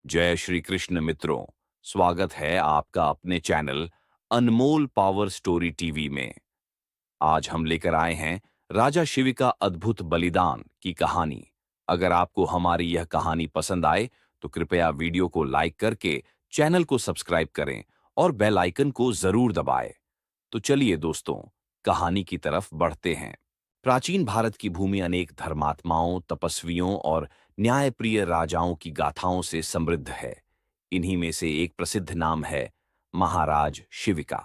जय श्री कृष्ण मित्रों। स्वागत है आपका अपने चैनल अनमोल पावर स्टोरी टीवी में। आज हम लेकर आए हैं राजा शिव का अद्भुत बलिदान की कहानी। अगर आपको हमारी यह कहानी पसंद आए तो कृपया वीडियो को लाइक करके चैनल को सब्सक्राइब करें और बेल आइकन को जरूर दबाएं। तो चलिए दोस्तों, कहानी की तरफ बढ़ते हैं। प्राचीन भारत की भूमि अनेक धर्मात्माओं, तपस्वियों और न्यायप्रिय राजाओं की गाथाओं से समृद्ध है। इन्हीं में से एक प्रसिद्ध नाम है महाराज शिव का।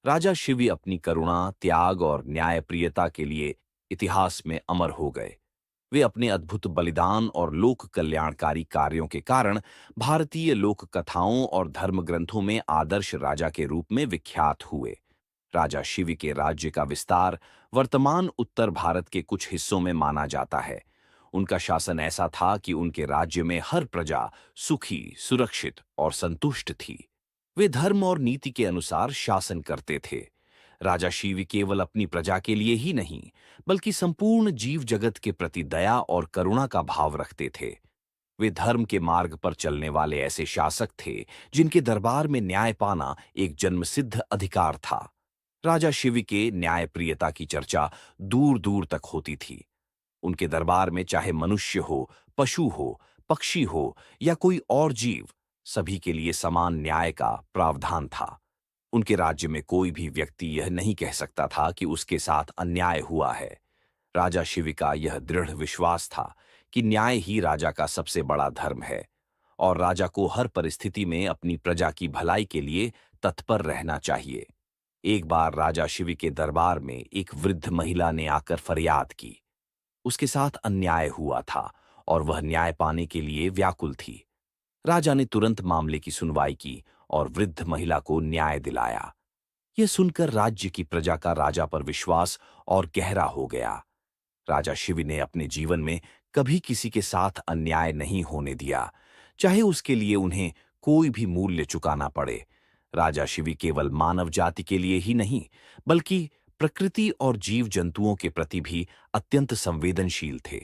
राजा शिव अपनी करुणा, त्याग और न्यायप्रियता के लिए इतिहास में अमर हो गए। वे अपने अद्भुत बलिदान और लोक कल्याणकारी कार्यों के कारण भारतीय लोक कथाओं और धर्म ग्रंथों में आदर्श राजा के रूप में विख्यात हुए। राजा शिव के राज्य का विस्तार वर्तमान उत्तर भारत के कुछ हिस्सों में माना जाता है। उनका शासन ऐसा था कि उनके राज्य में हर प्रजा सुखी, सुरक्षित और संतुष्ट थी। वे धर्म और नीति के अनुसार शासन करते थे। राजा शिव केवल अपनी प्रजा के लिए ही नहीं, बल्कि संपूर्ण जीव जगत के प्रति दया और करुणा का भाव रखते थे। वे धर्म के मार्ग पर चलने वाले ऐसे शासक थे जिनके दरबार में न्याय पाना एक जन्मसिद्ध अधिकार था। राजा शिव के न्यायप्रियता की चर्चा दूर दूर तक होती थी। उनके दरबार में चाहे मनुष्य हो, पशु हो, पक्षी हो या कोई और जीव, सभी के लिए समान न्याय का प्रावधान था। उनके राज्य में कोई भी व्यक्ति यह नहीं कह सकता था कि उसके साथ अन्याय हुआ है। राजा शिव का यह दृढ़ विश्वास था कि न्याय ही राजा का सबसे बड़ा धर्म है और राजा को हर परिस्थिति में अपनी प्रजा की भलाई के लिए तत्पर रहना चाहिए। एक बार राजा शिव के दरबार में एक वृद्ध महिला ने आकर फरियाद की। उसके साथ अन्याय हुआ था और वह न्याय पाने के लिए व्याकुल थी। राजा ने तुरंत मामले की सुनवाई की और वृद्ध महिला को न्याय दिलाया। यह सुनकर राज्य की प्रजा का राजा पर विश्वास और गहरा हो गया। राजा शिव ने अपने जीवन में कभी किसी के साथ अन्याय नहीं होने दिया, चाहे उसके लिए उन्हें कोई भी मूल्य चुकाना पड़े। राजा शिव केवल मानव जाति के लिए ही नहीं, बल्कि प्रकृति और जीव जंतुओं के प्रति भी अत्यंत संवेदनशील थे।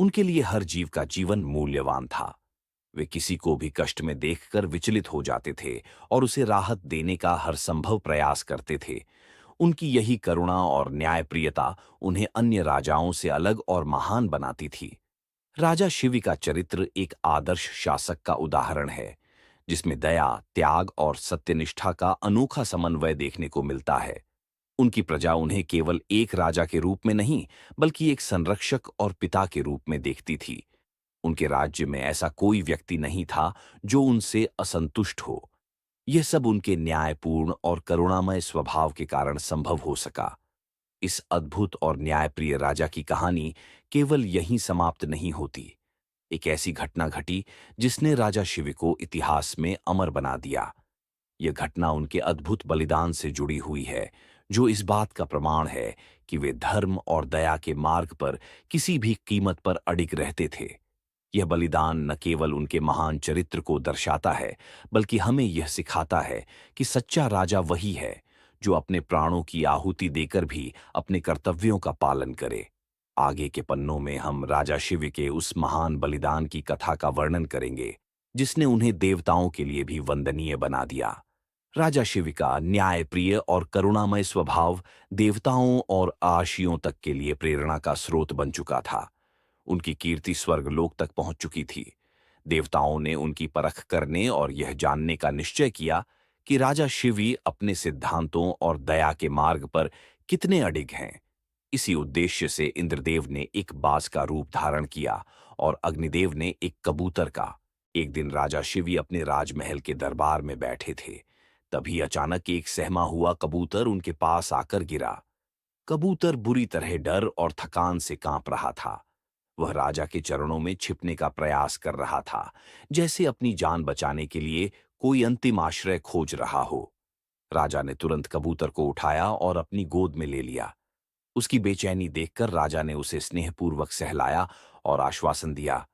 उनके लिए हर जीव का जीवन मूल्यवान था। वे किसी को भी कष्ट में देखकर विचलित हो जाते थे और उसे राहत देने का हर संभव प्रयास करते थे। उनकी यही करुणा और न्यायप्रियता उन्हें अन्य राजाओं से अलग और महान बनाती थी। राजा शिव का चरित्र एक आदर्श शासक का उदाहरण है, जिसमें दया, त्याग और सत्यनिष्ठा का अनोखा समन्वय देखने को मिलता है। उनकी प्रजा उन्हें केवल एक राजा के रूप में नहीं, बल्कि एक संरक्षक और पिता के रूप में देखती थी। उनके राज्य में ऐसा कोई व्यक्ति नहीं था जो उनसे असंतुष्ट हो। यह सब उनके न्यायपूर्ण और करुणामय स्वभाव के कारण संभव हो सका। इस अद्भुत और न्यायप्रिय राजा की कहानी केवल यहीं समाप्त नहीं होती। एक ऐसी घटना घटी जिसने राजा शिव को इतिहास में अमर बना दिया। यह घटना उनके अद्भुत बलिदान से जुड़ी हुई है, जो इस बात का प्रमाण है कि वे धर्म और दया के मार्ग पर किसी भी कीमत पर अडिग रहते थे। यह बलिदान न केवल उनके महान चरित्र को दर्शाता है, बल्कि हमें यह सिखाता है कि सच्चा राजा वही है जो अपने प्राणों की आहुति देकर भी अपने कर्तव्यों का पालन करे। आगे के पन्नों में हम राजा शिव के उस महान बलिदान की कथा का वर्णन करेंगे, जिसने उन्हें देवताओं के लिए भी वंदनीय बना दिया। राजा शिव का न्यायप्रिय और करुणामय स्वभाव देवताओं और आर्षियों तक के लिए प्रेरणा का स्रोत बन चुका था। उनकी कीर्ति स्वर्गलोक तक पहुंच चुकी थी। देवताओं ने उनकी परख करने और यह जानने का निश्चय किया कि राजा शिव अपने सिद्धांतों और दया के मार्ग पर कितने अडिग हैं। इसी उद्देश्य से इंद्रदेव ने एक बाज का रूप धारण किया और अग्निदेव ने एक कबूतर का। एक दिन राजा शिव अपने राजमहल के दरबार में बैठे थे। तभी अचानक एक सहमा हुआ कबूतर उनके पास आकर गिरा। कबूतर बुरी तरह डर और थकान से कांप रहा था। वह राजा के चरणों में छिपने का प्रयास कर रहा था, जैसे अपनी जान बचाने के लिए कोई अंतिम आश्रय खोज रहा हो। राजा ने तुरंत कबूतर को उठाया और अपनी गोद में ले लिया। उसकी बेचैनी देखकर राजा ने उसे स्नेहपूर्वक सहलाया और आश्वासन दिया,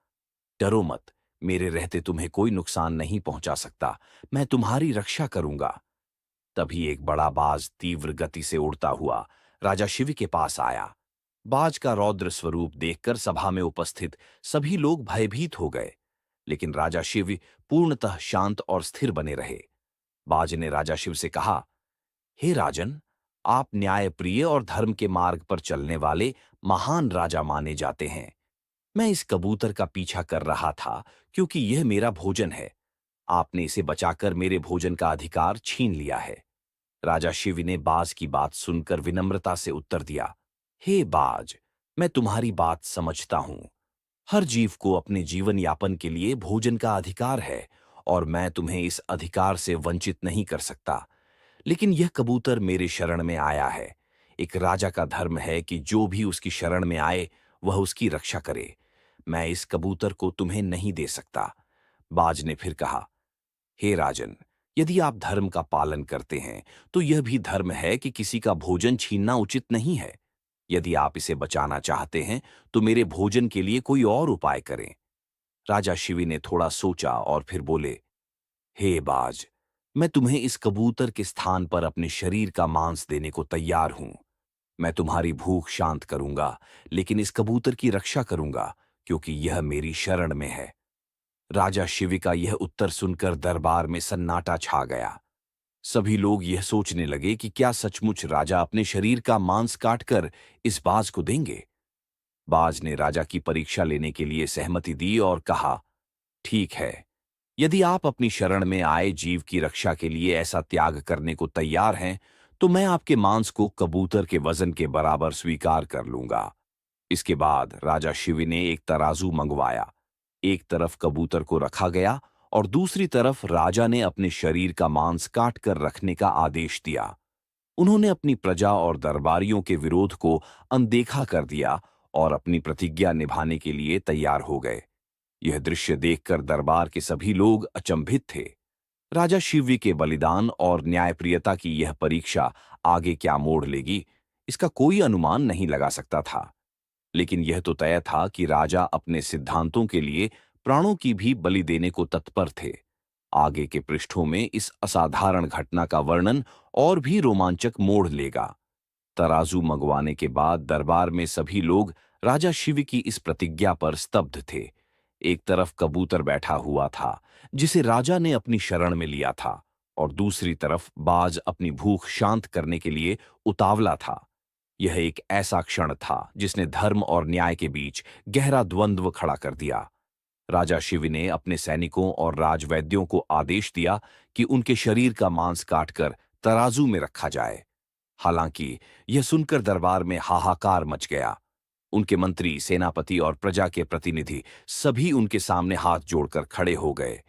डरो मत, मेरे रहते तुम्हें कोई नुकसान नहीं पहुंचा सकता। मैं तुम्हारी रक्षा करूंगा। तभी एक बड़ा बाज तीव्र गति से उड़ता हुआ राजा शिव के पास आया। बाज का रौद्र स्वरूप देखकर सभा में उपस्थित सभी लोग भयभीत हो गए। लेकिन राजा शिव पूर्णतः शांत और स्थिर बने रहे। बाज ने राजा शिव से कहा, हे राजन, आप न्यायप्रिय और धर्म के मार्ग पर चलने वाले महान राजा माने जाते हैं। मैं इस कबूतर का पीछा कर रहा था क्योंकि यह मेरा भोजन है। आपने इसे बचाकर मेरे भोजन का अधिकार छीन लिया है। राजा शिव ने बाज की बात सुनकर विनम्रता से उत्तर दिया, हे बाज, मैं तुम्हारी बात समझता हूं। हर जीव को अपने जीवन यापन के लिए भोजन का अधिकार है और मैं तुम्हें इस अधिकार से वंचित नहीं कर सकता। लेकिन यह कबूतर मेरे शरण में आया है। एक राजा का धर्म है कि जो भी उसकी शरण में आए वह उसकी रक्षा करे। मैं इस कबूतर को तुम्हें नहीं दे सकता। बाज ने फिर कहा, हे राजन, यदि आप धर्म का पालन करते हैं तो यह भी धर्म है कि किसी का भोजन छीनना उचित नहीं है। यदि आप इसे बचाना चाहते हैं तो मेरे भोजन के लिए कोई और उपाय करें। राजा शिवी ने थोड़ा सोचा और फिर बोले, हे बाज, मैं तुम्हें इस कबूतर के स्थान पर अपने शरीर का मांस देने को तैयार हूं। मैं तुम्हारी भूख शांत करूंगा, लेकिन इस कबूतर की रक्षा करूंगा क्योंकि यह मेरी शरण में है। राजा शिव का यह उत्तर सुनकर दरबार में सन्नाटा छा गया। सभी लोग यह सोचने लगे कि क्या सचमुच राजा अपने शरीर का मांस काटकर इस बाज को देंगे। बाज ने राजा की परीक्षा लेने के लिए सहमति दी और कहा, ठीक है, यदि आप अपनी शरण में आए जीव की रक्षा के लिए ऐसा त्याग करने को तैयार हैं, तो मैं आपके मांस को कबूतर के वजन के बराबर स्वीकार कर लूंगा। इसके बाद राजा शिव ने एक तराजू मंगवाया। एक तरफ कबूतर को रखा गया और दूसरी तरफ राजा ने अपने शरीर का मांस काट कर रखने का आदेश दिया। उन्होंने अपनी प्रजा और दरबारियों के विरोध को अनदेखा कर दिया और अपनी प्रतिज्ञा निभाने के लिए तैयार हो गए। यह दृश्य देखकर दरबार के सभी लोग अचंभित थे। राजा शिव के बलिदान और न्यायप्रियता की यह परीक्षा आगे क्या मोड़ लेगी, इसका कोई अनुमान नहीं लगा सकता था। लेकिन यह तो तय था कि राजा अपने सिद्धांतों के लिए प्राणों की भी बलि देने को तत्पर थे। आगे के पृष्ठों में इस असाधारण घटना का वर्णन और भी रोमांचक मोड़ लेगा। तराजू मंगवाने के बाद दरबार में सभी लोग राजा शिव की इस प्रतिज्ञा पर स्तब्ध थे। एक तरफ कबूतर बैठा हुआ था जिसे राजा ने अपनी शरण में लिया था, और दूसरी तरफ बाज अपनी भूख शांत करने के लिए उतावला था। यह एक ऐसा क्षण था जिसने धर्म और न्याय के बीच गहरा द्वंद्व खड़ा कर दिया। राजा शिव ने अपने सैनिकों और राजवैद्यों को आदेश दिया कि उनके शरीर का मांस काटकर तराजू में रखा जाए। हालांकि यह सुनकर दरबार में हाहाकार मच गया। उनके मंत्री, सेनापति और प्रजा के प्रतिनिधि सभी उनके सामने हाथ जोड़कर खड़े हो गए।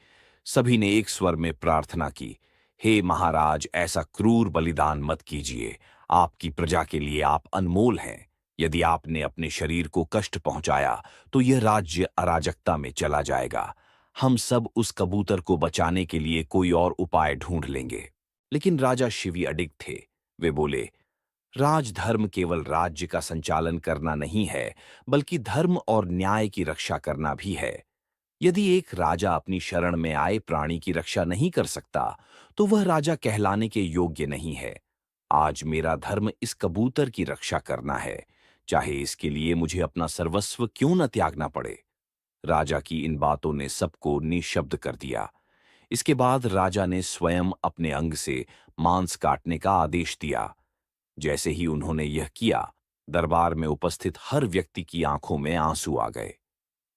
सभी ने एक स्वर में प्रार्थना की, हे महाराज, ऐसा क्रूर बलिदान मत कीजिए। आपकी प्रजा के लिए आप अनमोल हैं। यदि आपने अपने शरीर को कष्ट पहुंचाया तो यह राज्य अराजकता में चला जाएगा। हम सब उस कबूतर को बचाने के लिए कोई और उपाय ढूंढ लेंगे। लेकिन राजा शिवी अडिग थे। वे बोले, राजधर्म केवल राज्य का संचालन करना नहीं है, बल्कि धर्म और न्याय की रक्षा करना भी है। यदि एक राजा अपनी शरण में आए प्राणी की रक्षा नहीं कर सकता, तो वह राजा कहलाने के योग्य नहीं है। आज मेरा धर्म इस कबूतर की रक्षा करना है, चाहे इसके लिए मुझे अपना सर्वस्व क्यों न त्यागना पड़े। राजा की इन बातों ने सबको निशब्द कर दिया। इसके बाद राजा ने स्वयं अपने अंग से मांस काटने का आदेश दिया। जैसे ही उन्होंने यह किया, दरबार में उपस्थित हर व्यक्ति की आंखों में आंसू आ गए।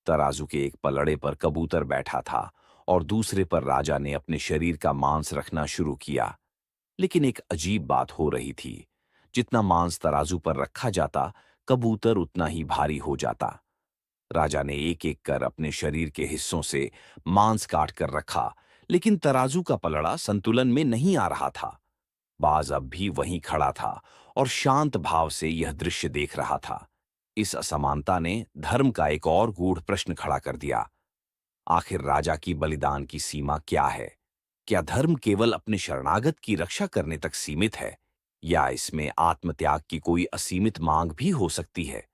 तराजू के एक पलड़े पर कबूतर बैठा था और दूसरे पर राजा ने अपने शरीर का मांस रखना शुरू किया। लेकिन एक अजीब बात हो रही थी। जितना मांस तराजू पर रखा जाता, कबूतर उतना ही भारी हो जाता। राजा ने एक एक कर अपने शरीर के हिस्सों से मांस काट कर रखा, लेकिन तराजू का पलड़ा संतुलन में नहीं आ रहा था। बाज अब भी वहीं खड़ा था और शांत भाव से यह दृश्य देख रहा था। इस असमानता ने धर्म का एक और गूढ़ प्रश्न खड़ा कर दिया। आखिर राजा की बलिदान की सीमा क्या है? क्या धर्म केवल अपने शरणागत की रक्षा करने तक सीमित है, या इसमें आत्मत्याग की कोई असीमित मांग भी हो सकती है?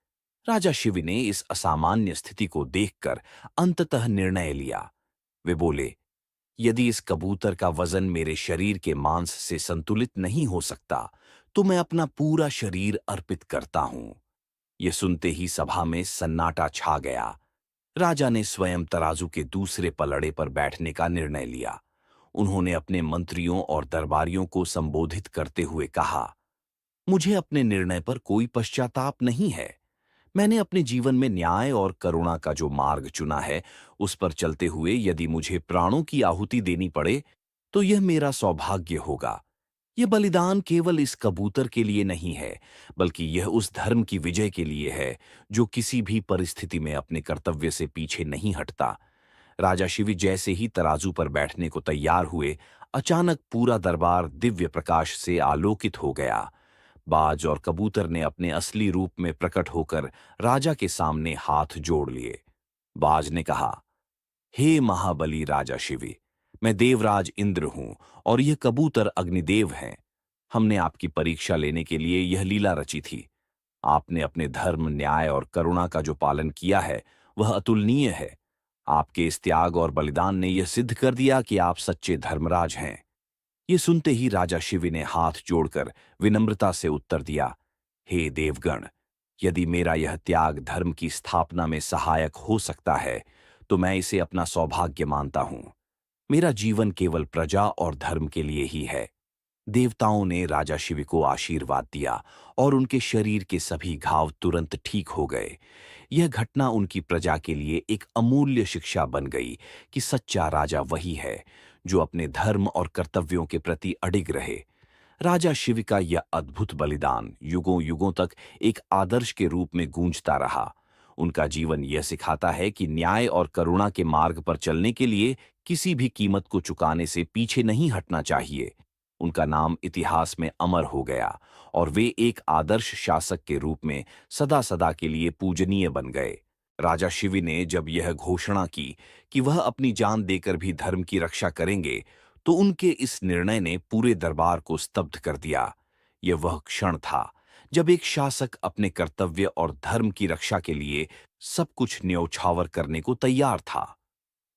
राजा शिव ने इस असामान्य स्थिति को देखकर अंततः निर्णय लिया। वे बोले, यदि इस कबूतर का वजन मेरे शरीर के मांस से संतुलित नहीं हो सकता, तो मैं अपना पूरा शरीर अर्पित करता हूं। यह सुनते ही सभा में सन्नाटा छा गया। राजा ने स्वयं तराजू के दूसरे पलड़े पर बैठने का निर्णय लिया। उन्होंने अपने मंत्रियों और दरबारियों को संबोधित करते हुए कहा, मुझे अपने निर्णय पर कोई पश्चाताप नहीं है। मैंने अपने जीवन में न्याय और करुणा का जो मार्ग चुना है, उस पर चलते हुए यदि मुझे प्राणों की आहुति देनी पड़े, तो यह मेरा सौभाग्य होगा। यह बलिदान केवल इस कबूतर के लिए नहीं है, बल्कि यह उस धर्म की विजय के लिए है, जो किसी भी परिस्थिति में अपने कर्तव्य से पीछे नहीं हटता। राजा शिवी जैसे ही तराजू पर बैठने को तैयार हुए, अचानक पूरा दरबार दिव्य प्रकाश से आलोकित हो गया। बाज और कबूतर ने अपने असली रूप में प्रकट होकर राजा के सामने हाथ जोड़ लिए। बाज ने कहा, हे महाबली राजा शिवी, मैं देवराज इंद्र हूं और यह कबूतर अग्निदेव हैं। हमने आपकी परीक्षा लेने के लिए यह लीला रची थी। आपने अपने धर्म, न्याय और करुणा का जो पालन किया है, वह अतुलनीय है। आपके इस त्याग और बलिदान ने यह सिद्ध कर दिया कि आप सच्चे धर्मराज हैं। ये सुनते ही राजा शिवी ने हाथ जोड़कर विनम्रता से उत्तर दिया, हे देवगण, यदि मेरा यह त्याग धर्म की स्थापना में सहायक हो सकता है, तो मैं इसे अपना सौभाग्य मानता हूं। मेरा जीवन केवल प्रजा और धर्म के लिए ही है। देवताओं ने राजा शिव को आशीर्वाद दिया और उनके शरीर के सभी घाव तुरंत ठीक हो गए। यह घटना उनकी प्रजा के लिए एक अमूल्य शिक्षा बन गई कि सच्चा राजा वही है जो अपने धर्म और कर्तव्यों के प्रति अडिग रहे। राजा शिव का यह अद्भुत बलिदान युगों युगों तक एक आदर्श के रूप में गूंजता रहा। उनका जीवन यह सिखाता है कि न्याय और करुणा के मार्ग पर चलने के लिए किसी भी कीमत को चुकाने से पीछे नहीं हटना चाहिए। उनका नाम इतिहास में अमर हो गया और वे एक आदर्श शासक के रूप में सदा सदा के लिए पूजनीय बन गए। राजा शिवी ने जब यह घोषणा की कि वह अपनी जान देकर भी धर्म की रक्षा करेंगे, तो उनके इस निर्णय ने पूरे दरबार को स्तब्ध कर दिया। यह वह क्षण था जब एक शासक अपने कर्तव्य और धर्म की रक्षा के लिए सब कुछ न्यौछावर करने को तैयार था।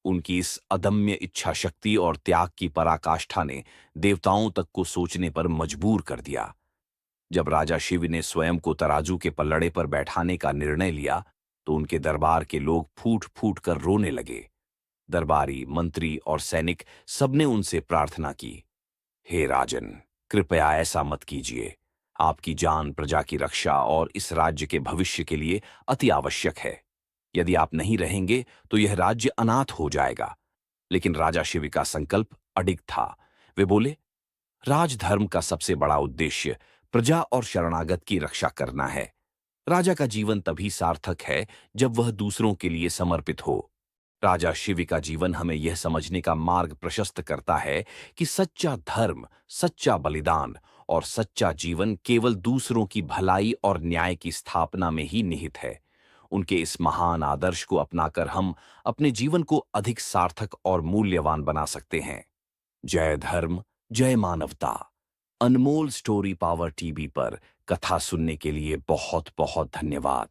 उनकी इस अदम्य इच्छा शक्ति और त्याग की पराकाष्ठा ने देवताओं तक को सोचने पर मजबूर कर दिया। जब राजा शिव ने स्वयं को तराजू के पल्लड़े पर बैठाने का निर्णय लिया, तो उनके दरबार के लोग फूट फूट कर रोने लगे। दरबारी, मंत्री और सैनिक सबने उनसे प्रार्थना की, हे राजन, कृपया ऐसा मत कीजिए। आपकी जान प्रजा की रक्षा और इस राज्य के भविष्य के लिए अति आवश्यक है। यदि आप नहीं रहेंगे तो यह राज्य अनाथ हो जाएगा। लेकिन राजा शिव का संकल्प अडिग था। वे बोले, राजधर्म का सबसे बड़ा उद्देश्य प्रजा और शरणागत की रक्षा करना है। राजा का जीवन तभी सार्थक है जब वह दूसरों के लिए समर्पित हो। राजा शिव का जीवन हमें यह समझने का मार्ग प्रशस्त करता है कि सच्चा धर्म, सच्चा बलिदान और सच्चा जीवन केवल दूसरों की भलाई और न्याय की स्थापना में ही निहित है। उनके इस महान आदर्श को अपनाकर हम अपने जीवन को अधिक सार्थक और मूल्यवान बना सकते हैं। जय धर्म, जय मानवता। अनमोल स्टोरी पावर टीवी पर कथा सुनने के लिए बहुत बहुत धन्यवाद।